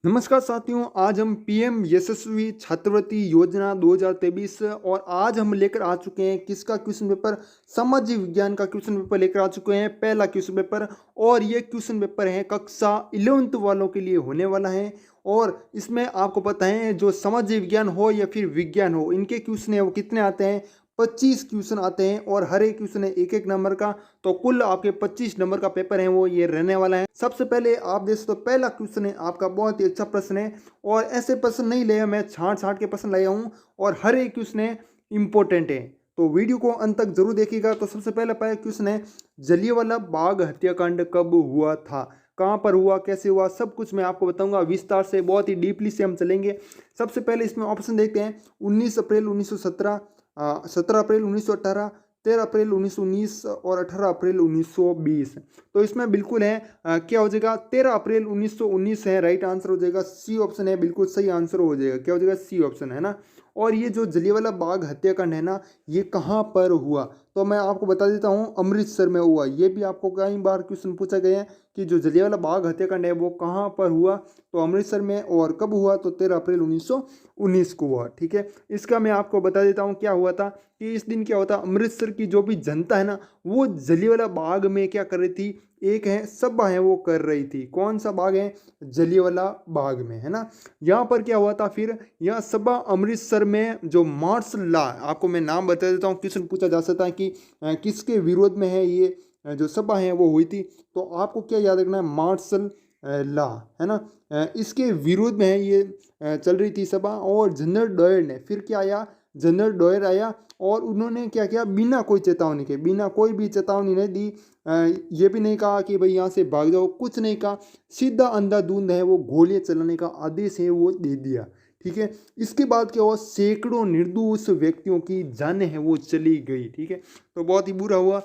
नमस्कार साथियों, आज हम पीएम यशस्वी छात्रवृत्ति योजना 2023 और आज हम लेकर आ चुके हैं किसका क्वेश्चन पेपर। सामाजिक विज्ञान का क्वेश्चन पेपर लेकर आ चुके हैं, पहला क्वेश्चन पेपर। और ये क्वेश्चन पेपर है कक्षा 11th वालों के लिए होने वाला है। और इसमें आपको पता है जो सामाजिक विज्ञान हो या फिर विज्ञान हो, इनके क्वेश्चन है वो कितने आते हैं, 25 क्वेश्चन आते हैं और हर एक क्वेश्चन है एक एक नंबर का। तो कुल आपके 25 नंबर का पेपर है वो ये रहने वाला है। सबसे पहले आप देख सकते हो पहला क्वेश्चन है आपका, बहुत ही अच्छा प्रश्न है। और ऐसे प्रश्न नहीं ले मैं छांट छांट के प्रश्न लाया हूँ और हर एक क्वेश्चन है इंपॉर्टेंट है, तो वीडियो को अंत तक जरूर देखिएगा। तो सबसे पहला क्वेश्चन है, जलियांवाला बाग हत्याकांड कब हुआ था, कहाँ पर हुआ, कैसे हुआ, सब कुछ मैं आपको बताऊंगा विस्तार से, बहुत ही डीपली से हम चलेंगे। सबसे पहले इसमें ऑप्शन देखते हैं, 19 अप्रैल 1917, 17 अप्रैल 1918, 13 अप्रैल 1919 और 18 अप्रैल 1920। तो इसमें बिल्कुल है क्या हो जाएगा, 13 अप्रैल 1919 है, राइट आंसर हो जाएगा। सी ऑप्शन है बिल्कुल सही आंसर हो जाएगा, क्या हो जाएगा, सी ऑप्शन है ना। और ये जो जलियांवाला बाग हत्याकांड है ना, ये कहाँ पर हुआ, तो मैं आपको बता देता हूँ, अमृतसर में हुआ। ये भी आपको कई बार क्वेश्चन पूछा गया है कि जो जलियांवाला बाग हत्याकांड है वो कहाँ पर हुआ, तो अमृतसर में। और कब हुआ, तो 13 अप्रैल 1919 को हुआ। ठीक है, इसका मैं आपको बता देता हूँ क्या हुआ था कि इस दिन क्या होता, अमृतसर की जो भी जनता है ना, वो जलियांवाला बाग में क्या कर रही थी, एक है सभा है वो कर रही थी। कौन सा बाग है, जलियांवाला बाग में, है ना। यहाँ पर क्या हुआ था फिर, यह सभा अमृतसर में जो मार्शल लॉ, आपको मैं नाम बता देता हूँ, क्वेश्चन पूछा जा सकता है कि किसके विरोध में है ये जो सभा है वो हुई थी। तो आपको क्या याद रखना है, मार्शल लॉ, है ना, इसके विरोध में है ये चल रही थी सभा। और जनरल डायर ने फिर क्या आया, जनरल डायर आया और उन्होंने क्या किया, बिना कोई चेतावनी के, बिना कोई भी चेतावनी नहीं दी, ये भी नहीं कहा कि भाई यहाँ से भाग जाओ, कुछ नहीं कहा, सीधा अंधाधुंध है वो गोलियां चलाने का आदेश है वो दे दिया। ठीक है, इसके बाद क्या हुआ, सैकड़ों निर्दोष व्यक्तियों की जानें हैं वो चली गई। ठीक है, तो बहुत ही बुरा हुआ।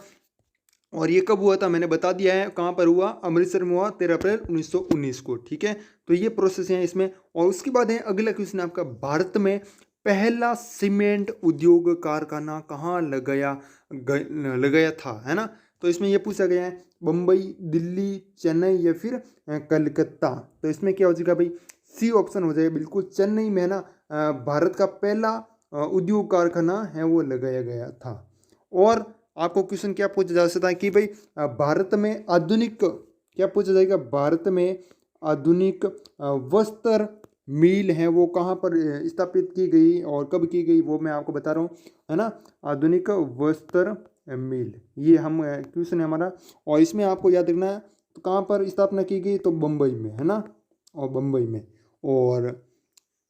और ये कब हुआ था मैंने बता दिया है, कहाँ पर हुआ, अमृतसर में हुआ, 13 अप्रैल 1919 को। ठीक है, तो ये प्रोसेस है इसमें। और उसके बाद है अगला क्वेश्चन आपका, भारत में पहला सीमेंट उद्योग कारखाना कहाँ लगाया था, है ना। तो इसमें ये पूछा गया है, बम्बई, दिल्ली, चेन्नई या फिर कलकत्ता। तो इसमें क्या हो जाएगा भाई, सी ऑप्शन हो जाएगा बिल्कुल, चेन्नई में है ना, भारत का पहला उद्योग कारखाना है वो लगाया गया था। और आपको क्वेश्चन क्या पूछा जा सकता है कि भाई भारत में आधुनिक, क्या पूछा जाएगा, भारत में आधुनिक वस्त्र मिल है वो कहाँ पर स्थापित की गई और कब की गई, वो मैं आपको बता रहा हूँ, है ना। आधुनिक वस्त्र मिल, ये हम क्वेश्चन है हमारा। और इसमें आपको याद रखना है, तो कहाँ पर स्थापना की गई, तो बम्बई में, है ना, और बम्बई में। और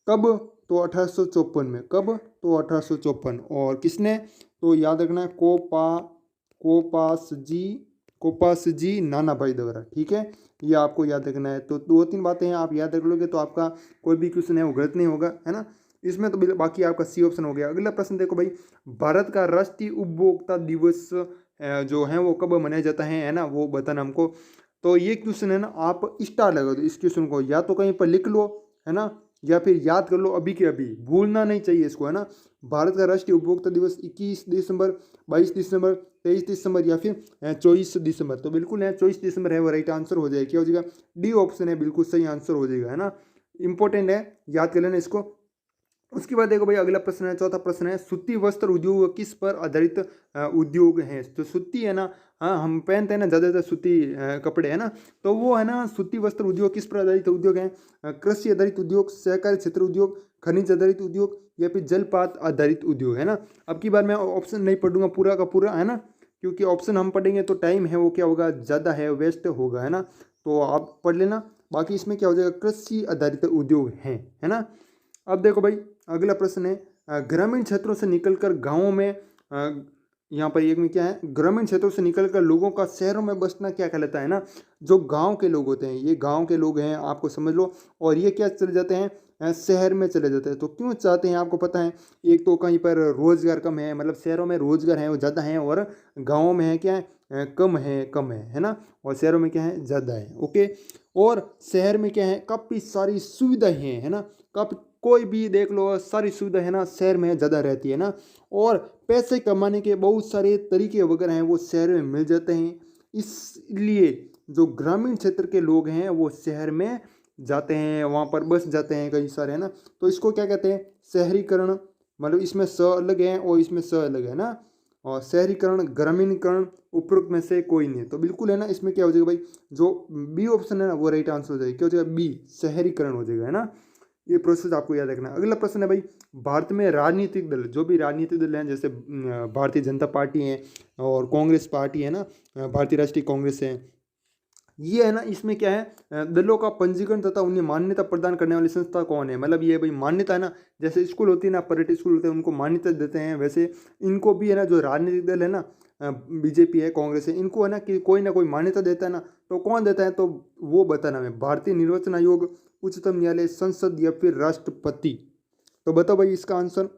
कब, तो 1854 में, कब, तो 1854। और किसने, तो याद रखना है, कोपास जी नाना भाई द्वारा। ठीक है, ये आपको याद रखना है। तो दो तीन बातें हैं, आप याद रख लोगे तो आपका कोई भी क्वेश्चन है वो गलत नहीं होगा, है ना। इसमें तो बाकी आपका सी ऑप्शन हो गया। अगला प्रश्न देखो भाई, भारत का राष्ट्रीय उपभोक्ता दिवस जो है वो कब मनाया जाता है ना, वो बताना हमको। तो ये क्वेश्चन है ना, आप स्टार लगा दो इस क्वेश्चन को, या तो कहीं पर लिख लो, है ना, या फिर याद कर लो अभी के अभी, भूलना नहीं चाहिए इसको, है ना। भारत का राष्ट्रीय उपभोक्ता दिवस 21 दिसंबर, 22 दिसंबर, 23 दिसंबर या फिर 24 दिसंबर। तो बिल्कुल है 24 दिसंबर है वो राइट आंसर हो जाएगा, क्या हो जाएगा, डी ऑप्शन है बिल्कुल सही आंसर हो जाएगा, है ना। इंपॉर्टेंट है, याद कर लेना इसको। उसके बाद देखो भाई अगला प्रश्न है, चौथा प्रश्न है, सूती वस्त्र उद्योग किस पर आधारित उद्योग है। तो सूती है ना, हाँ हम पहनते हैं ना ज़्यादातर सूती कपड़े, है ना। तो वो है ना, सूती वस्त्र उद्योग किस पर आधारित उद्योग है, कृषि आधारित उद्योग, सहकारी क्षेत्र उद्योग, खनिज आधारित उद्योग या फिर जलपात आधारित उद्योग, है ना। अब की बार मैं ऑप्शन नहीं पढ़ूंगा पूरा का पूरा, है ना, क्योंकि ऑप्शन हम पढ़ेंगे तो टाइम है वो क्या होगा, ज़्यादा है, वेस्ट होगा, है ना। तो आप पढ़ लेना। बाकी इसमें क्या हो जाएगा, कृषि आधारित उद्योग है ना। अब देखो भाई अगला प्रश्न है, ग्रामीण क्षेत्रों से निकलकर गांवों में, यहाँ पर एक में क्या है, ग्रामीण क्षेत्रों से निकलकर लोगों का शहरों में बसना क्या कहलाता है ना। जो गांव के लोग होते हैं, ये गांव के लोग हैं, आपको समझ लो। और ये क्या चले जाते हैं, शहर में चले जाते हैं। तो क्यों चाहते हैं, आपको पता है, एक तो कहीं पर रोजगार कम है, मतलब शहरों में रोजगार है वो ज़्यादा है, और गाँवों में है क्या है, कम है ना। और शहरों में क्या है, ज़्यादा है। ओके, और शहर में क्या है, काफ़ी सारी सुविधाएं हैं, है ना। काफ़ी, कोई भी देख लो, सारी सुविधा है ना शहर में ज़्यादा रहती है ना। और पैसे कमाने के बहुत सारे तरीके वगैरह हैं वो शहर में मिल जाते हैं, इसलिए जो ग्रामीण क्षेत्र के लोग हैं वो शहर में जाते हैं, वहाँ पर बस जाते हैं कई सारे, है ना। तो इसको क्या कहते हैं, शहरीकरण। मतलब इसमें स अलग है और इसमें स अलग है ना। और शहरीकरण, ग्रामीणकरण, उपरोक्त में से कोई नहीं। तो बिल्कुल है ना, इसमें क्या हो जाएगा भाई, जो बी ऑप्शन है ना वो राइट आंसर हो जाएगा। क्या हो जाएगा, बी, शहरीकरण हो जाएगा, है ना। ये प्रोसेस आपको याद रखना है। अगला प्रश्न है भाई, भारत में राजनीतिक दल, जो भी राजनीतिक दल हैं, जैसे भारतीय जनता पार्टी है और कांग्रेस पार्टी है ना, भारतीय राष्ट्रीय कांग्रेस है, ये है ना, इसमें क्या है, दलों का पंजीकरण तथा उन्हें मान्यता प्रदान करने वाली संस्था कौन है। मतलब ये भाई मान्यता है ना, जैसे स्कूल होती है ना, पर्यटन स्कूल होते हैं, उनको मान्यता देते हैं, वैसे इनको भी है ना, जो राजनीतिक दल है ना, बीजेपी है, कांग्रेस है, इनको है ना कोई मान्यता देता है ना। तो कौन देता है, तो वो बताना है, भारतीय निर्वाचन आयोग, उच्चतम न्यायालय, संसद या फिर राष्ट्रपति। तो बताओ भाई इसका आंसर।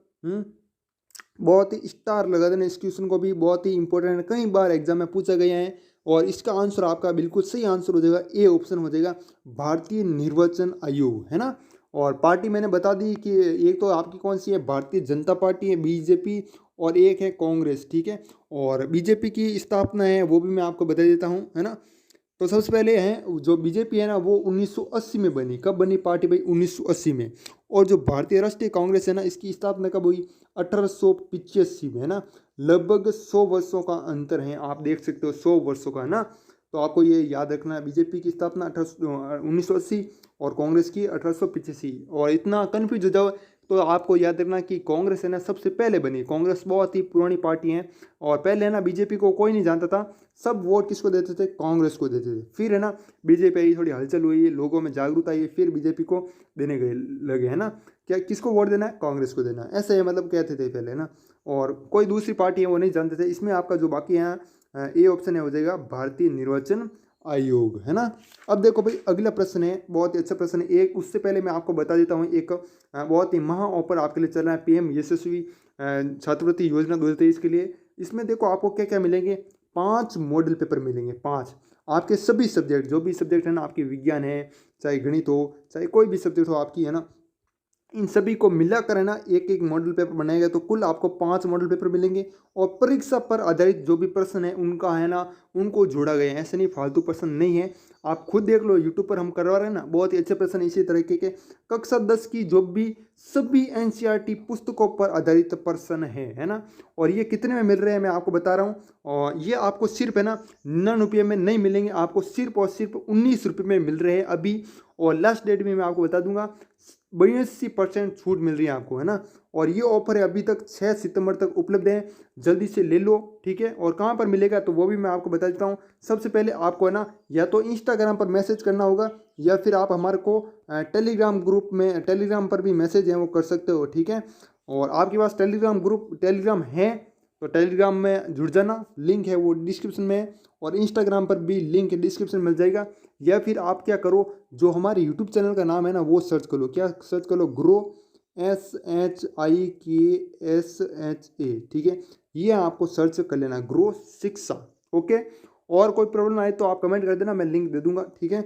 बहुत ही स्टार लगा देना इस क्वेश्चन को भी, बहुत ही इंपॉर्टेंट है, कई बार एग्जाम में पूछा गया है। और इसका आंसर आपका बिल्कुल सही आंसर हो जाएगा, ए ऑप्शन हो जाएगा, भारतीय निर्वाचन आयोग, है ना। और पार्टी मैंने बता दी कि एक तो आपकी कौन सी है, भारतीय जनता पार्टी है, बीजेपी, और एक है कांग्रेस, ठीक है। और बीजेपी की स्थापना है वो भी मैं आपको बता देता हूँ, है ना। तो सबसे पहले है जो बीजेपी है ना, वो 1980 में बनी। कब बनी पार्टी भाई, 1980 में। और जो भारतीय राष्ट्रीय कांग्रेस है ना, इसकी स्थापना कब हुई, 1885 में, है ना। लगभग 100 वर्षों का अंतर है, आप देख सकते हो, 100 वर्षों का, है ना। तो आपको ये याद रखना है, बीजेपी की स्थापना 1980 और कांग्रेस की 1885। और इतना कन्फ्यूज हो जाओ तो आपको याद रखना कि कांग्रेस है ना सबसे पहले बनी। कांग्रेस बहुत ही पुरानी पार्टी है, और पहले है ना बीजेपी को कोई नहीं जानता था, सब वोट किसको देते थे, कांग्रेस को देते थे। फिर है ना बीजेपी आई, थोड़ी हलचल हुई, लोगों में जागरूकता आई, फिर बीजेपी को देने गए लगे, है ना। क्या किसको वोट देना है, कांग्रेस को देना है, ऐसे है, मतलब कहते थे पहले, है ना। और कोई दूसरी पार्टी है वो नहीं जानते थे। इसमें आपका जो बाकी है, ए ऑप्शन है हो जाएगा, भारतीय निर्वाचन आयोग, है ना। अब देखो भाई अगला प्रश्न है, बहुत ही अच्छा प्रश्न है एक। उससे पहले मैं आपको बता देता हूँ, एक बहुत ही महा ऑफर आपके लिए चल रहा है, पीएम यशस्वी छात्रवृत्ति योजना 2023 के लिए। इसमें देखो आपको क्या क्या मिलेंगे, 5 मॉडल पेपर मिलेंगे, 5। आपके सभी सब्जेक्ट, जो भी सब्जेक्ट है ना, आपके विज्ञान है, चाहे गणित हो, चाहे कोई भी सब्जेक्ट हो आपकी, है ना, इन सभी को मिलाकर है ना एक एक मॉडल पेपर बनाएगा। तो कुल आपको 5 मॉडल पेपर मिलेंगे। और परीक्षा पर आधारित जो भी प्रश्न है उनका है ना, उनको जोड़ा गया है, ऐसे नहीं फालतू प्रश्न नहीं है। आप खुद देख लो, यूट्यूब पर हम करवा रहे हैं ना, बहुत ही अच्छे प्रश्न इसी तरीके के। कक्षा 10 की जो भी सभी एनसीईआरटी पुस्तकों पर आधारित प्रश्न है ना। और ये कितने में मिल रहे हैं मैं आपको बता रहा हूँ। और ये आपको सिर्फ है ना 99 में नहीं मिलेंगे, आपको सिर्फ और सिर्फ 19 रुपये में मिल रहे हैं अभी। और लास्ट डेट में मैं आपको बता दूंगा, 82% छूट मिल रही है आपको, है ना। और ये ऑफर है अभी तक 6 सितंबर तक उपलब्ध है, जल्दी से ले लो, ठीक है। और कहाँ पर मिलेगा तो वो भी मैं आपको बता देता हूँ। सबसे पहले आपको है ना या तो इंस्टाग्राम पर मैसेज करना होगा, या फिर आप हमारे को टेलीग्राम ग्रुप में, टेलीग्राम पर भी मैसेज है वो कर सकते हो, ठीक है। और आपके पास टेलीग्राम है तो टेलीग्राम में जुड़ जाना, लिंक है वो डिस्क्रिप्शन में है। और इंस्टाग्राम पर भी लिंक डिस्क्रिप्शन मिल जाएगा। या फिर आप क्या करो, जो हमारे यूट्यूब चैनल का नाम है ना वो सर्च कर लो, क्या सर्च कर लो, ग्रो, SHIKSHA, ठीक है। ये आपको सर्च कर लेना, ग्रो शिक्षा, ओके। और कोई प्रॉब्लम आए तो आप कमेंट कर देना, मैं लिंक दे दूंगा, ठीक है।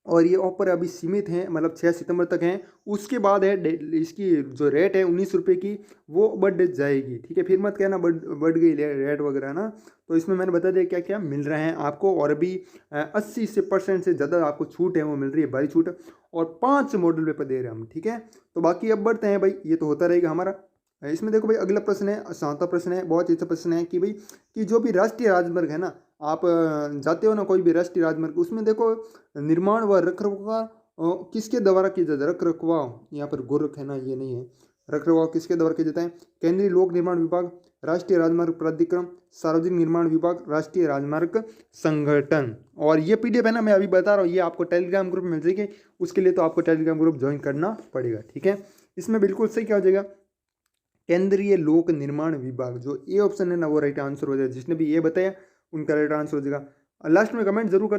और ये ऑफर अभी सीमित हैं, मतलब 6 सितंबर तक हैं। उसके बाद है इसकी जो रेट है 19 रुपये की, वो बढ़ जाएगी, ठीक है। फिर मत कहना बढ़ गई रेट वगैरह ना। तो इसमें मैंने बता दिया क्या क्या मिल रहे हैं आपको। और अभी 80% से ज़्यादा आपको छूट है वो मिल रही है, भारी छूट। और 5 मॉडल पेपर दे रहे हैं हम, ठीक है। तो बाकी अब बढ़ते हैं भाई, ये तो होता रहेगा हमारा। इसमें देखो भाई अगला प्रश्न है, 7वां प्रश्न है, बहुत ही अच्छा प्रश्न है कि भाई कि जो भी राष्ट्रीय राजमार्ग है ना, आप जाते हो ना कोई भी राष्ट्रीय राजमार्ग, उसमें देखो निर्माण व रखरखाव किसके द्वारा किया जाता है। रख रखवाव, यहाँ पर गोरख है ना, ये नहीं है। रख रखवाव किसके द्वारा किया जाता है, केंद्रीय लोक निर्माण विभाग, राष्ट्रीय राजमार्ग प्राधिकरण, सार्वजनिक निर्माण विभाग, राष्ट्रीय राजमार्ग संगठन। और ये पीडीएफ है ना, मैं अभी बता रहा हूँ, ये आपको टेलीग्राम ग्रुप में मिल जाएगी। उसके लिए तो आपको टेलीग्राम ग्रुप ज्वाइन करना पड़ेगा, ठीक है। इसमें बिल्कुल सही क्या हो जाएगा, केंद्रीय लोक निर्माण विभाग, जो ए ऑप्शन है ना वो राइट आंसर हो जाएगा। जिसने भी ये बताया उनका राइट आंसर हो जाएगा। लास्ट में कमेंट जरूर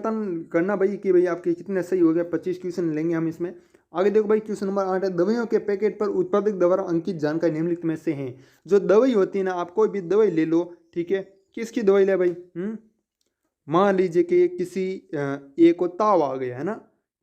करना भाई कि भाई आपके कितने सही हो गए। 25 क्वेश्चन लेंगे हम इसमें। आगे देखो भाई क्वेश्चन नंबर 8 है, दवाइयों के पैकेट पर उत्पादक द्वारा अंकित जानकारी निम्नलिखित में से हैं। जो दवाई होती है ना, आप कोई भी दवाई ले लो, ठीक है। किसकी दवाई ले भाई, मान लीजिए कि किसी ए को ताव आ गया है ना,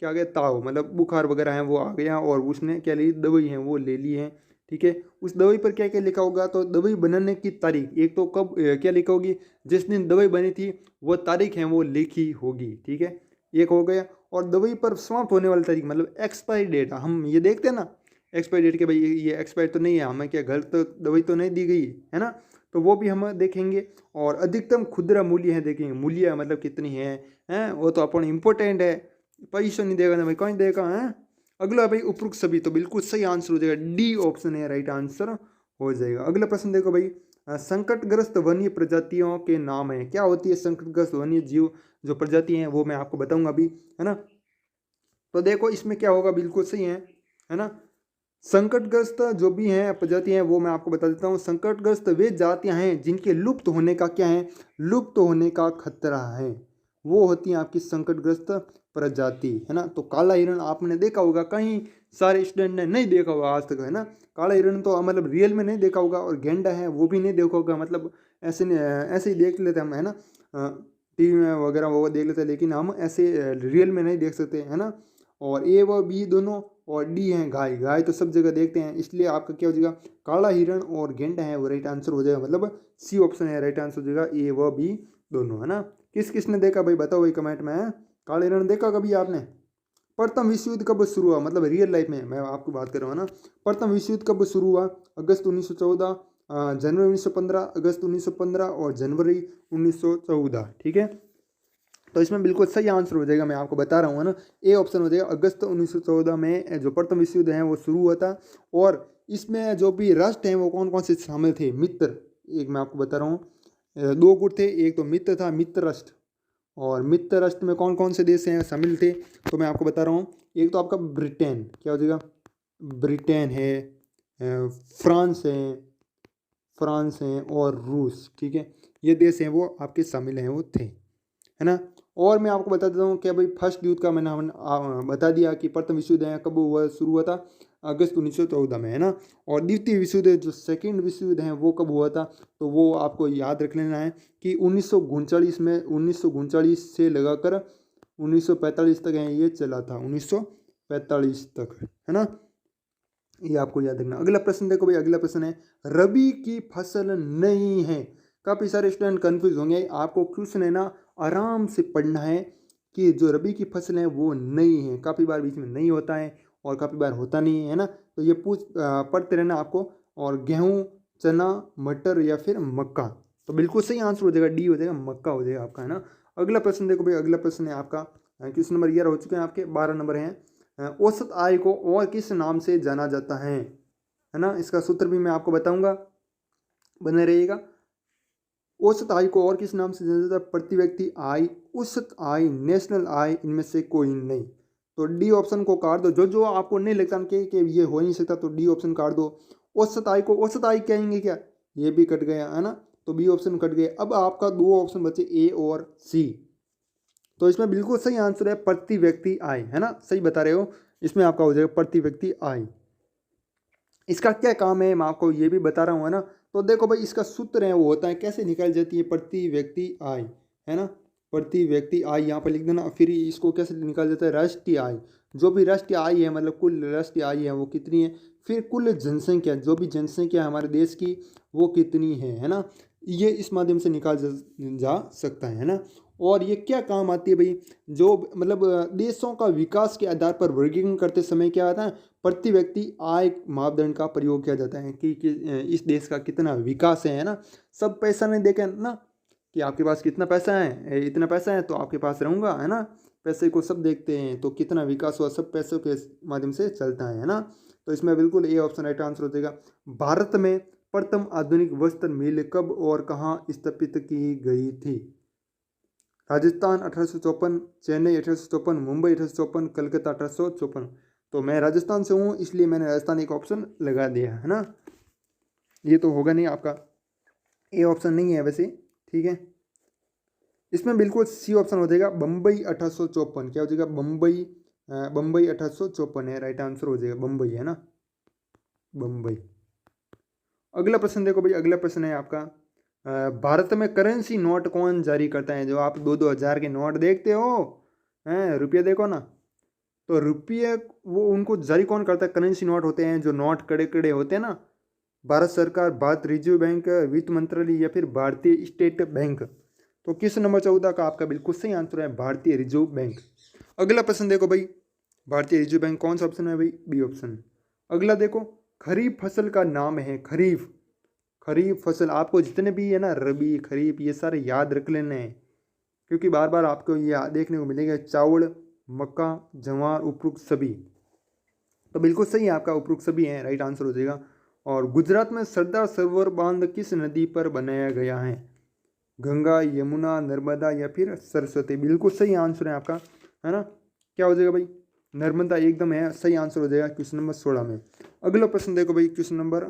क्या आ गया, ताव मतलब बुखार वगैरह है वो आ गया, और उसने क्या ली, दवाई है वो ले ली है, ठीक है। उस दवाई पर क्या क्या लिखा होगा, तो दवाई बनाने की तारीख, एक तो कब क्या लिखा होगी, जिस दिन दवाई बनी थी वो तारीख है वो लिखी होगी, ठीक है। एक हो गया। और दवाई पर समाप्त होने वाली तारीख मतलब एक्सपायरी डेट, हम ये देखते हैं ना एक्सपायरी डेट के भाई ये एक्सपायर तो नहीं है, हमें क्या गलत तो दवाई तो नहीं दी गई है ना, तो वो भी हम देखेंगे। और अधिकतम खुदरा मूल्य है देखेंगे, मूल्य मतलब कितनी है हैं, वो तो अपन इम्पोर्टेंट है, पैसा नहीं देगा ना भाई कौन देगा हैं। अगला भाई उपरोक्त सभी, तो बिल्कुल सही आंसर हो जाएगा, डी ऑप्शन है राइट आंसर हो जाएगा। अगला प्रश्न देखो भाई, संकटग्रस्त वन्य प्रजातियों के नाम है, क्या होती है संकटग्रस्त वन्य जीव जो प्रजाति हैं वो मैं आपको बताऊंगा अभी, है ना। तो देखो इसमें क्या होगा, बिल्कुल सही है ना। संकटग्रस्त जो भी हैं प्रजाति हैं वो मैं आपको बता देता हूँ। संकटग्रस्त वे जातियां हैं जिनके लुप्त होने का क्या है, लुप्त होने का खतरा है, वो होती हैं आपकी संकटग्रस्त प्रजाति, है ना। तो काला हिरण आपने देखा होगा, कहीं सारे स्टूडेंट ने नहीं देखा होगा आज तक, है ना। काला हिरण तो मतलब रियल में नहीं देखा होगा, और गेंडा है वो भी नहीं देखा होगा, मतलब ऐसे ऐसे ही देख लेते हम, है ना, टीवी में वगैरह वो देख लेते हैं, लेकिन हम ऐसे रियल में नहीं देख सकते, है ना। और ए व बी दोनों, और डी है गाय, गाय तो सब जगह देखते हैं, इसलिए आपका क्या हो जाएगा, काला हिरण और गेंडा है वो राइट आंसर हो जाएगा, मतलब सी ऑप्शन है राइट आंसर हो जाएगा, ए व बी दोनों, है ना। किस किस ने देखा भाई बताओ भाई कमेंट में, है काला हिरण देखा कभी आपने। प्रथम विश्व युद्ध कब शुरू हुआ, मतलब रियल लाइफ में मैं आपको बात कर रहा हूँ ना। प्रथम विश्व युद्ध कब शुरू हुआ, अगस्त 1914, जनवरी 1915, अगस्त 1915 और जनवरी 1914, ठीक है। तो इसमें बिल्कुल सही आंसर हो जाएगा, मैं आपको बता रहा हूँ ना, ए ऑप्शन हो जाएगा, अगस्त 1914 में जो प्रथम विश्व युद्ध है वो शुरू हुआ था। और इसमें जो भी राष्ट्र हैं वो कौन कौन से शामिल थे, मित्र, एक मैं आपको बता रहा हूँ, दो गुट थे, एक तो मित्र था, मित्र राष्ट्र, और मित्र राष्ट्र में कौन कौन से देश हैं शामिल थे, तो मैं आपको बता रहा हूँ। एक तो आपका ब्रिटेन, क्या हो जाएगा, ब्रिटेन है, फ्रांस है, फ्रांस है और रूस, ठीक है, ये देश हैं वो आपके शामिल हैं वो थे, है ना। और मैं आपको बता देता हूँ कि भाई फर्स्ट युद्ध का मैंने बता दिया कि प्रथम विश्व युद्ध है कब हुआ, शुरू हुआ था अगस्त 1914 में, है ना। और द्वितीय विश्व युद्ध जो सेकेंड विश्व युद्ध है वो कब हुआ था, तो वो आपको याद रख लेना है कि 1939 में, 1939 से लगाकर 1945 तक है ये चला था, 1945 तक, है ना, ये आपको याद रखना। अगला प्रश्न देखो भाई, अगला प्रश्न है रबी की फसल नहीं है, काफ़ी सारे स्टूडेंट कंफ्यूज होंगे, आपको क्वेश्चन है ना आराम से पढ़ना है कि जो रबी की फसल है वो नहीं है, काफ़ी बार बीच में नहीं होता है और काफ़ी बार होता नहीं है ना, तो ये पढ़ते रहना आपको। और गेहूँ, चना, मटर या फिर मक्का, तो बिल्कुल सही आंसर हो जाएगा, डी हो जाएगा, मक्का हो जाएगा आपका, है ना। अगला प्रश्न देखो भाई, अगला प्रश्न है आपका क्वेश्चन नंबर 11 हो चुके हैं आपके, 12 नंबर हैं। औसत आय को और किस नाम से जाना जाता है ना, इसका सूत्र भी मैं आपको बताऊंगा, बने रहिएगा। औसत आय को और किस नाम से जाना जाता है, प्रति व्यक्ति आय, औसत आय, नेशनल आय, इनमें से कोई नहीं, तो डी ऑप्शन को काट दो, जो जो आपको नहीं लगता कि ये हो नहीं सकता, तो डी ऑप्शन काट दो। औसत आय को औसत आय कहेंगे क्या, ये भी कट गया, है ना, तो बी ऑप्शन कट गया। अब आपका दो ऑप्शन बचे ए और सी, तो इसमें बिल्कुल सही आंसर है प्रति व्यक्ति आय, है ना, सही बता रहे हो, इसमें आपका हो जाएगा प्रति व्यक्ति आय। इसका क्या काम है मैं आपको ये भी बता रहा हूँ, है ना। तो देखो भाई इसका सूत्र है वो होता है, कैसे निकाली जाती है प्रति व्यक्ति आय, है ना, प्रति व्यक्ति आय यहाँ पर लिख देना। फिर इसको कैसे निकाला जाता है, राष्ट्रीय आय, जो भी राष्ट्रीय आय है मतलब कुल राष्ट्रीय आय है वो कितनी है, फिर कुल जनसंख्या, जो भी जनसंख्या है हमारे देश की वो कितनी है ना, ये इस माध्यम से निकाल जा सकता है ना। और ये क्या काम आती है भाई, जो मतलब देशों का विकास के आधार पर वर्गीकरण करते समय क्या आता है, प्रति व्यक्ति आय मापदंड का प्रयोग किया जाता है कि इस देश का कितना विकास है ना। सब पैसा नहीं देखे ना कि आपके पास कितना पैसा है, इतना पैसा है तो आपके पास रहूँगा, है ना, पैसे को सब देखते हैं, तो कितना विकास हुआ सब पैसों के माध्यम से चलता है ना। तो इसमें बिल्कुल ए ऑप्शन राइट आंसर हो जाएगा। भारत में प्रथम आधुनिक वस्त्र मिल कब और कहाँ स्थापित की गई थी, राजस्थान 1854, चेन्नई 1854, मुंबई 1854, कलकत्ता 1854, तो मैं राजस्थान से हूँ इसलिए मैंने राजस्थान एक ऑप्शन लगा दिया, है ना। ये तो होगा नहीं आपका, ए ऑप्शन नहीं है वैसे, ठीक है। इसमें बिल्कुल सी ऑप्शन हो जाएगा, बम्बई 1854, क्या हो जाएगा, बम्बई, बम्बई 1854 है राइट आंसर हो जाएगा, बम्बई, है ना, बम्बई। अगला प्रश्न देखो भाई, अगला प्रश्न है आपका, भारत में करेंसी नोट कौन जारी करता है, जो आप 2-2 हज़ार के नोट देखते हो हैं, रुपये देखो ना, तो रुपये वो उनको जारी कौन करता है, करेंसी नोट होते हैं जो नोट कड़े कड़े होते हैं ना, भारत सरकार, भारत रिजर्व बैंक, वित्त मंत्रालय या फिर भारतीय स्टेट बैंक, तो क्वेश्चन नंबर 14 का आपका बिल्कुल सही आंसर है भारतीय रिजर्व बैंक, अगला प्रश्न देखो भाई, भारतीय रिजर्व बैंक कौन सा ऑप्शन है भाई? B option. अगला देखो, खरीफ फसल का नाम है खरीफ। खरीफ फसल आपको जितने भी है ना, रबी खरीफ ये सारे याद रख लेने हैं, क्योंकि बार बार आपको ये देखने को मिलेगा। चावल, मक्का, ज्वार, उपरोक्त सभी। तो बिल्कुल सही है आपका, उपरोक्त सभी है, राइट आंसर हो जाएगा। और गुजरात में सरदार सरोवर बांध किस नदी पर बनाया गया है? गंगा, यमुना, नर्मदा या फिर सरस्वती? बिल्कुल सही आंसर है आपका, है ना। क्या हो जाएगा भाई? नर्मदा एकदम है, सही आंसर हो जाएगा क्वेश्चन नंबर 16 में। अगला प्रश्न देखो भाई, क्वेश्चन नंबर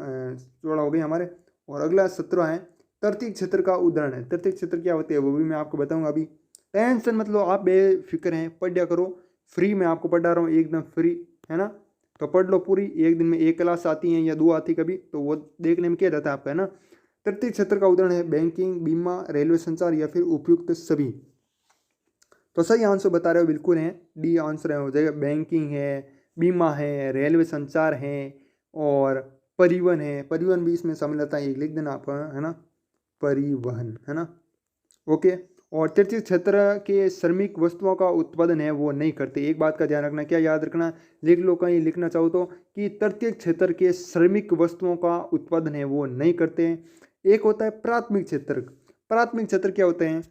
16 हो गए हमारे। और अगला 17 है, तृतीय क्षेत्र का उदाहरण है। तृतीय क्षेत्र क्या होते हैं वो भी मैं आपको बताऊंगा अभी। टेंशन मतलब आप बेफिक्र हैं, पढ़ करो, फ्री में आपको पढ़ा रहा हूँ, एकदम फ्री, है ना। तो पढ़ लो पूरी, एक दिन में एक क्लास आती है या दो आती कभी, तो वो देखने में क्या रहता है आपका, है ना। तृतीय क्षेत्र का उदाहरण है बैंकिंग, बीमा, रेलवे संचार या फिर उपयुक्त सभी। तो सही आंसर बता रहे हो, बिल्कुल है, डी आंसर है हो जाएगा। बैंकिंग है, बीमा है, रेलवे संचार है और परिवहन है। परिवहन भी इसमें शामिल रहता है, एक लिख देना आपका, है ना, परिवहन, है ना। ओके। और तृतीय क्षेत्र के श्रमिक वस्तुओं का उत्पादन है वो नहीं करते। एक बात का ध्यान रखना, क्या याद रखना, लिख लो कहीं लिखना चाहो तो, कि तृतीय क्षेत्र के श्रमिक वस्तुओं का उत्पादन है वो नहीं करते। एक होता है प्राथमिक क्षेत्र। प्राथमिक क्षेत्र क्या होते हैं?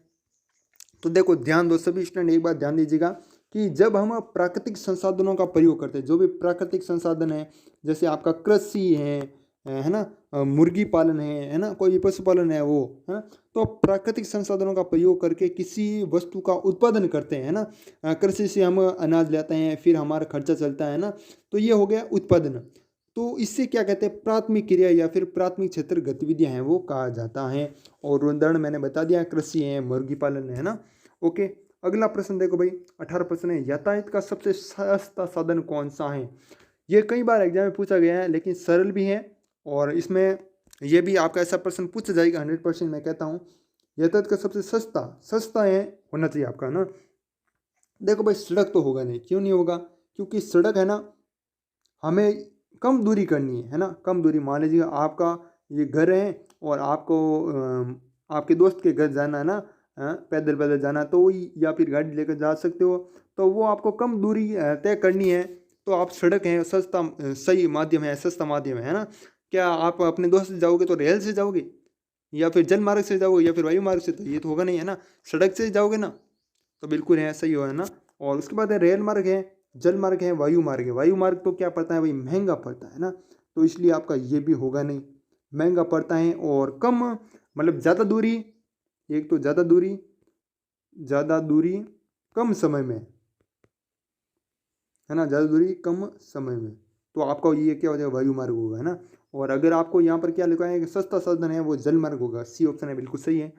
तो देखो ध्यान दो सभी स्टूडेंट, एक बात ध्यान दीजिएगा कि जब हम प्राकृतिक संसाधनों का प्रयोग करते हैं, जो भी प्राकृतिक संसाधन है, जैसे आपका कृषि है ना, मुर्गी पालन है ना, कोई भी पशुपालन है वो, है ना। तो प्राकृतिक संसाधनों का प्रयोग करके किसी वस्तु का उत्पादन करते हैं, है ना। कृषि से हम अनाज लेते हैं, फिर हमारा खर्चा चलता है ना, तो ये हो गया उत्पादन। तो इससे क्या कहते हैं, प्राथमिक क्रिया या फिर प्राथमिक क्षेत्र गतिविधियां हैं वो कहा जाता है। और उदाहरण मैंने बता दिया, कृषि है, मुर्गी पालन है ना। ओके। अगला प्रश्न देखो भाई, 18 प्रश्न है, यातायात का सबसे सस्ता साधन कौन सा है? ये कई बार एग्जाम में पूछा गया है, लेकिन सरल भी है, और इसमें ये भी आपका ऐसा प्रश्न पूछा जाएगा 100%, मैं कहता हूँ। यातायात का सबसे सस्ता सस्ता है होना चाहिए आपका ना। देखो भाई, सड़क तो होगा नहीं, क्यों नहीं होगा? क्योंकि सड़क है ना, हमें कम दूरी करनी है ना, कम दूरी। मान लीजिए आपका ये घर है और आपको आपके दोस्त के घर जाना है ना, पैदल पैदल जाना, तो वही, या फिर गाड़ी लेकर जा सकते हो, तो वो आपको कम दूरी तय करनी है, तो आप सड़क है सस्ता, सही माध्यम है, सस्ता माध्यम है ना। क्या आप अपने दोस्त से जाओगे तो रेल से जाओगे, या फिर जल मार्ग से जाओगे, या फिर वायु मार्ग से? तो ये तो होगा नहीं, है ना, सड़क से जाओगे ना, तो बिल्कुल है, सही हो, है ना। और उसके बाद है रेल मार्ग है, जल मार्ग है, वायु मार्ग है। वायु मार्ग तो क्या पड़ता है भाई, महंगा पड़ता है ना, तो इसलिए आपका ये भी होगा नहीं, महंगा पड़ता है और कम, मतलब ज़्यादा दूरी, एक तो ज़्यादा दूरी कम समय में, है ना, ज़्यादा दूरी कम समय में, तो आपका ये क्या हो जाएगा, वायु मार्ग होगा, है ना। और अगर आपको यहाँ पर क्या लिखा है कि सस्ता साधन है, वो जल मार्ग होगा, सी ऑप्शन है, बिल्कुल सही है।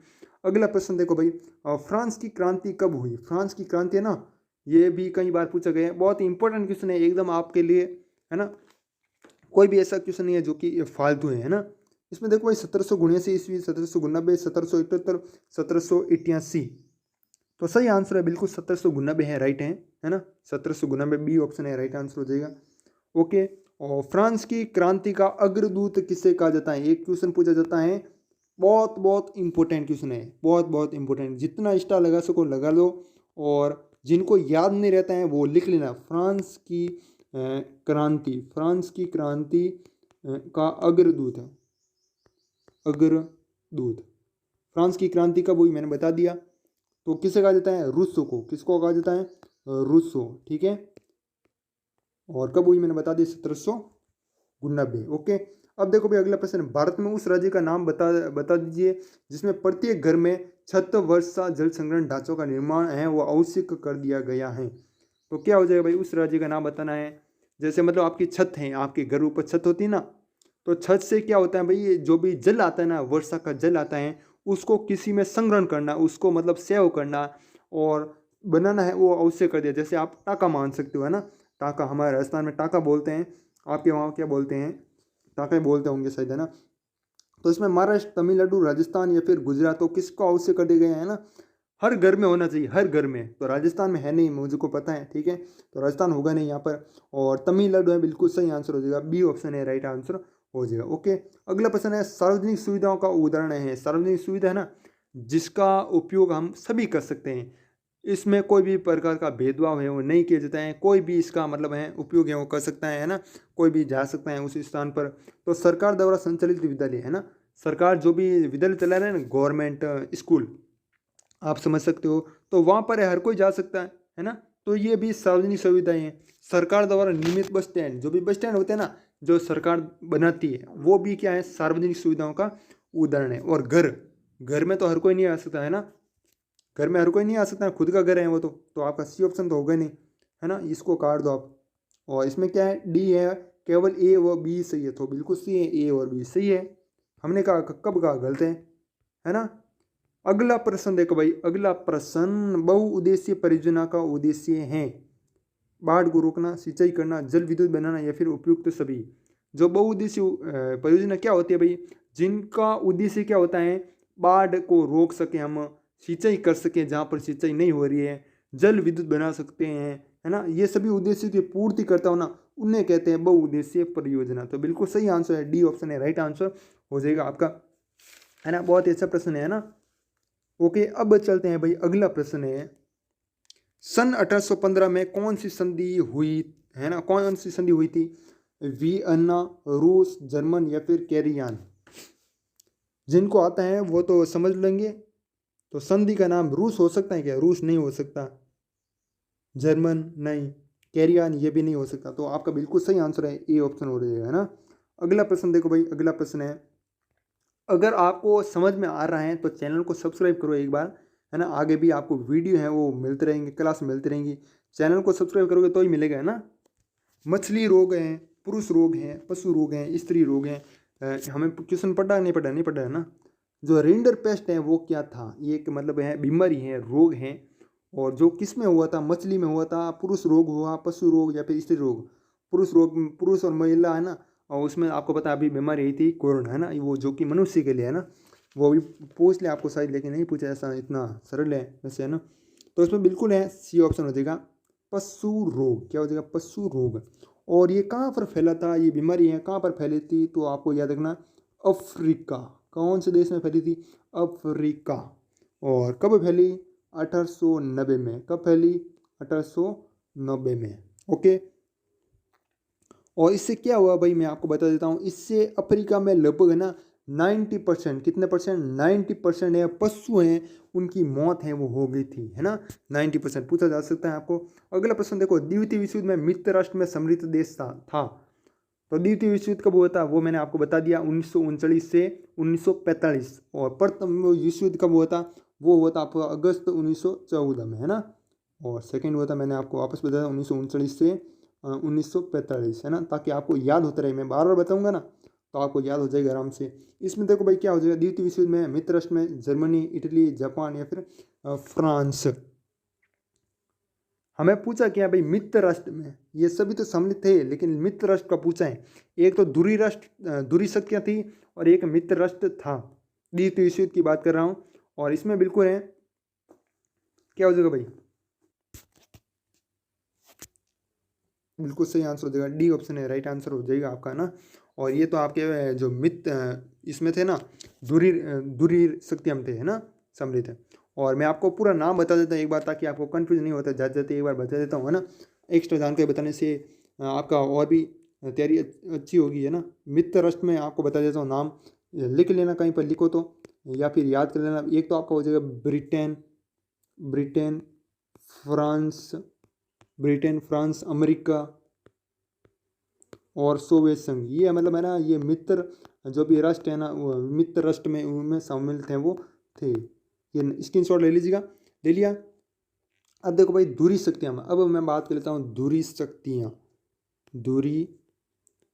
अगला प्रश्न देखो भाई, फ्रांस की क्रांति कब हुई? फ्रांस की क्रांति है ना, ये भी कई बार पूछा गया है, बहुत इंपॉर्टेंट क्वेश्चन है एकदम आपके लिए, है ना। कोई भी ऐसा क्वेश्चन नहीं है जो कि फालतू है ना। इसमें देखो भाई, 1779 ईस्वी, 1799, 1778, 1781। तो सही आंसर है बिल्कुल 1799 है, राइट है ना। 1799 बी ऑप्शन है, राइट आंसर हो जाएगा। ओके। और फ्रांस की क्रांति का अग्रदूत किसे कहा जाता है? एक क्वेश्चन पूछा जाता है, बहुत बहुत इंपॉर्टेंट क्वेश्चन है, बहुत बहुत इंपॉर्टेंट, जितना स्टार लगा सको लगा लो, और जिनको याद नहीं रहता है वो लिख लेना। फ्रांस की क्रांति, फ्रांस की क्रांति का अग्रदूत है, अग्रदूत। फ्रांस की क्रांति कब हुई मैंने बता दिया, तो किसे कहा जाता है? रूसो को। किसको कहा जाता है? रूसो, ठीक है। और कब हुई मैंने बता दिया, 1799। ओके। अब देखो भाई, अगला प्रश्न, भारत में उस राज्य का नाम बता दीजिए जिसमें प्रत्येक घर में छत, वर्षा जल संग्रहण ढांचों का निर्माण है वो आवश्यक कर दिया गया है। तो क्या हो जाएगा भाई, उस राज्य का नाम बताना है। जैसे मतलब आपकी छत है, आपके घर ऊपर छत होती है ना, तो छत से क्या होता है भाई, जो भी जल आता है ना, वर्षा का जल आता है, उसको किसी में संग्रहण करना, उसको मतलब सेव करना और बनाना है वो आवश्यक कर दिया। जैसे आप टाका मान सकते हो, है ना, टाका, हमारे राजस्थान में टाका बोलते हैं, आपके वहाँ क्या बोलते हैं? टाका ही बोलते होंगे शायद, है ना। तो इसमें महाराष्ट्र, तमिलनाडु, राजस्थान या फिर गुजरात, तो किसको आवश्यक कर दिए गए हैं ना, हर घर में होना चाहिए, हर घर में। तो राजस्थान में है नहीं, मुझे को पता है, ठीक है, तो राजस्थान होगा नहीं यहाँ पर। और तमिलनाडु है, बिल्कुल सही आंसर हो जाएगा, बी ऑप्शन है, राइट आंसर हो जाएगा। ओके। अगला प्रश्न है, सार्वजनिक सुविधाओं का उदाहरण है। सार्वजनिक सुविधा है ना, जिसका उपयोग हम सभी कर सकते हैं, इसमें कोई भी प्रकार का भेदभाव है वो नहीं किया जाता है, कोई भी इसका मतलब है उपयोग है वो कर सकता है ना, कोई भी जा सकता है उस स्थान पर। तो सरकार द्वारा संचालित विद्यालय है ना, सरकार जो भी विद्यालय चला रहे हैं ना, गवर्नमेंट स्कूल आप समझ सकते हो, तो वहाँ पर हर कोई जा सकता है ना। तो ये भी सार्वजनिक सुविधाएं हैं। सरकार द्वारा निर्मित बस स्टैंड, जो भी बस स्टैंड होते हैं ना जो सरकार बनाती है, वो भी क्या है, सार्वजनिक सुविधाओं का उदाहरण है। और घर, घर में तो हर कोई नहीं आ सकता है ना, घर में हर कोई नहीं आ सकता है, खुद का घर है वो तो आपका सी ऑप्शन तो होगा नहीं, है ना, इसको काट दो आप। और इसमें क्या है, डी है, केवल ए व बी सही है, तो बिल्कुल सही है, ए और बी सही है। हमने कहा कब कहा गलत है ना। अगला प्रश्न देखो भाई, अगला प्रश्न, बहुउद्देशीय परियोजना का उद्देश्य है बाढ़ को रोकना, सिंचाई करना, जल विद्युत बनाना या फिर उपयुक्त सभी। जो बहुउद्देशीय परियोजना क्या होती है भाई, जिनका उद्देश्य क्या होता है, बाढ़ को रोक सके हम, सिंचाई कर सके जहाँ पर सिंचाई नहीं हो रही है, जल विद्युत बना सकते हैं, है ना, ये सभी उद्देश्य की पूर्ति करता हो ना, उन्हें कहते हैं बहुउद्देशीय परियोजना। तो बिल्कुल सही आंसर है, डी ऑप्शन है राइट आंसर हो जाएगा आपका, है ना। बहुत ही अच्छा प्रश्न है ना। ओके, अब चलते हैं भाई, अगला प्रश्न है, सन 1815 में कौन सी संधि हुई, है ना, कौन सी संधि हुई थी, वियना, रूस, जर्मन या फिर कैरियान। जिनको आता है वो तो समझ लेंगे। तो संधि का नाम रूस हो सकता है क्या, रूस नहीं हो सकता, जर्मन नहीं, कैरियान ये भी नहीं हो सकता, तो आपका बिल्कुल सही आंसर है ए ऑप्शन हो जाएगा, है ना। अगला प्रश्न देखो भाई, अगला प्रश्न है, अगर आपको समझ में आ रहा है तो चैनल को सब्सक्राइब करो एक बार, है ना, आगे भी आपको वीडियो है वो मिलते रहेंगे, क्लास मिलती रहेंगी, चैनल को सब्सक्राइब करोगे तो ही मिलेगा, है ना। मछली रोग हैं, पुरुष रोग हैं, पशु रोग हैं, स्त्री रोग हैं, हमें क्वेश्चन पढ़ा नहीं पढ़ा, नहीं पढ़ा है ना। जो रिंडर पेस्ट है वो क्या था, ये एक मतलब है बीमारी है, रोग है, और जो किस में हुआ था, मछली में हुआ था, पुरुष रोग हुआ, पशु रोग या फिर स्त्री रोग। पुरुष रोग, पुरुष और महिला है ना, और उसमें आपको पता है अभी बीमारी यही थी कोरोना, है ना, वो जो कि मनुष्य के लिए है ना, वो भी पूछ ले आपको शायद, लेकिन नहीं पूछा, ऐसा इतना सरल है वैसे, है ना। तो इसमें बिल्कुल है सी ऑप्शन हो जाएगा, पशु रोग, क्या हो जाएगा, पशु रोग। और ये कहाँ पर फैला था, ये बीमारी है कहाँ पर फैली थी, तो आपको याद रखना, अफ्रीका। कौन से देश में फैली थी, अफ्रीका। और कब फैली, 1890 में। कब फैली, 1890 में। ओके, और इससे क्या हुआ भाई, मैं आपको बता देता हूँ, इससे अफ्रीका में लगभग है ना 90%, कितने परसेंट, 90% है पशु हैं उनकी मौत है वो हो गई थी, है ना, 90% पूछा जा सकता है आपको। अगला प्रश्न देखो, द्वितीय विश्व युद्ध में मित्र राष्ट्र में समृद्ध देश था। तो द्वितीय विश्व युद्ध कब हुआ था, वो मैंने आपको बता दिया, 1939 से 1945। और प्रथम विश्व युद्ध कब हुआ था, वो हुआ था आपको अगस्त 1914 में, है ना। और सेकेंड हुआ था, मैंने आपको वापस बताया, 1939 से 1945, है ना, ताकि आपको याद होता रहे, मैं बार बार बताऊंगा ना तो आपको याद हो जाएगा आराम से। इसमें देखो भाई क्या हो जाएगा, द्वितीय विश्व युद्ध में मित्र राष्ट्र में जर्मनी, इटली, जापान या फिर फ्रांस। हमें पूछा क्या भाई, मित्र राष्ट्र में, ये सभी तो सम्मिलित थे लेकिन मित्र राष्ट्र का पूछा है। एक तो दूरी राष्ट्र, दूरी शक्तियाँ थी, और एक मित्र राष्ट्र था, द्वितीय विश्व युद्ध की बात कर रहा हूँ। और इसमें बिल्कुल है, क्या हो जाएगा भाई, बिल्कुल सही आंसर हो जाएगा, डी ऑप्शन है राइट आंसर हो जाएगा आपका ना। और ये तो आपके जो मित्र इसमें थे ना, दूरी दूरी शक्तियाँ थे, है ना, सम्मिलित है। और मैं आपको पूरा नाम बता देता हूँ एक बार, ताकि आपको कंफ्यूज नहीं होता, जाते जाते एक बार बता देता हूँ, है ना। एक्स्ट्रा जानकारी बताने से आपका और भी तैयारी अच्छी होगी, है ना। मित्र राष्ट्र में आपको बता देता हूँ नाम, लिख लेना कहीं पर लिखो तो, या फिर याद कर लेना। एक तो आपका हो जाएगा Britain, Britain, France, Britain, France, America और सोवियत संघ। ये मतलब है ना, ये मित्र जो भी राष्ट्र है ना, मित्र राष्ट्र में उनमें सम्मिलित हैं वो थे। ये स्क्रीनशॉट ले लीजिएगा, ले लिया। अब देखो भाई, दूरी शक्तियाँ में अब मैं बात कर लेता हूँ, दूरी शक्तियाँ, दूरी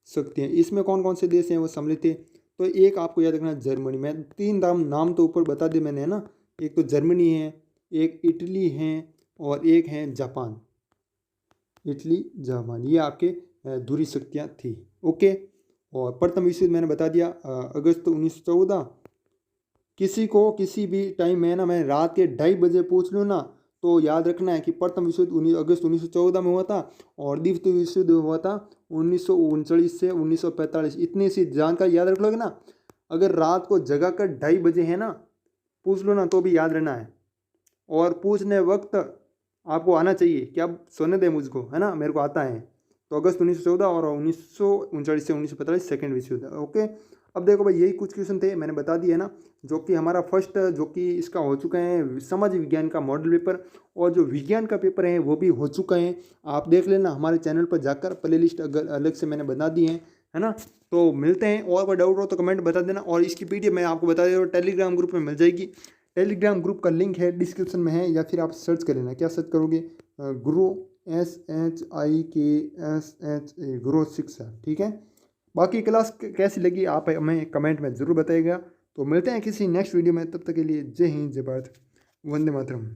शक्तियाँ, इसमें कौन कौन से देश हैं वो सम्मिलित थे। तो एक आपको याद रखना, जर्मनी। मैं तीन नाम तो ऊपर बता दिए मैंने, है ना। एक तो जर्मनी है, एक इटली है, और एक है जापान। इटली, जापान, ये आपके दूरी शक्तियाँ थी। ओके, और प्रथम विश्व युद्ध मैंने बता दिया, अगस्त 1914। किसी को किसी भी टाइम में ना, मैं रात के 2:30 बजे पूछ लूँ ना, तो याद रखना है कि प्रथम विश्व युद्ध अगस्त 1914 में हुआ था, और द्वितीय विश्व युद्ध हुआ था 1939 से 1945। इतनी सी जानकारी याद रख लोगे ना, अगर रात को जगा कर 2:30 बजे है ना पूछ लो ना, तो भी याद रहना है। और पूछने वक्त आपको आना चाहिए कि आप सोने दें मुझको, है ना, मेरे को आता है। तो अगस्त 1914 और 1939 से 1945 सेकेंड विश्व युद्ध। ओके, अब देखो भाई यही कुछ क्वेश्चन थे, मैंने बता दिए ना, जो कि हमारा फर्स्ट जो कि इसका हो चुका है समाज विज्ञान का मॉडल पेपर, और जो विज्ञान का पेपर है वो भी हो चुका है। आप देख लेना हमारे चैनल पर जाकर, प्ले लिस्ट अगर अलग से मैंने बना दी है ना। तो मिलते हैं, और कोई डाउट हो तो कमेंट बता देना। और इसकी पीडीएफ मैं आपको बता दे रहा हूँ टेलीग्राम ग्रुप में मिल जाएगी। टेलीग्राम ग्रुप का लिंक है डिस्क्रिप्शन में है, या फिर आप सर्च कर लेना। क्या सर्च करोगे? गुरु SHIKSHA गुरु शिक्षा, ठीक है। बाकी क्लास कैसी लगी आप हमें कमेंट में ज़रूर बताइएगा। तो मिलते हैं किसी नेक्स्ट वीडियो में, तब तक के लिए जय हिंद, जय भारत, वंदे मातरम।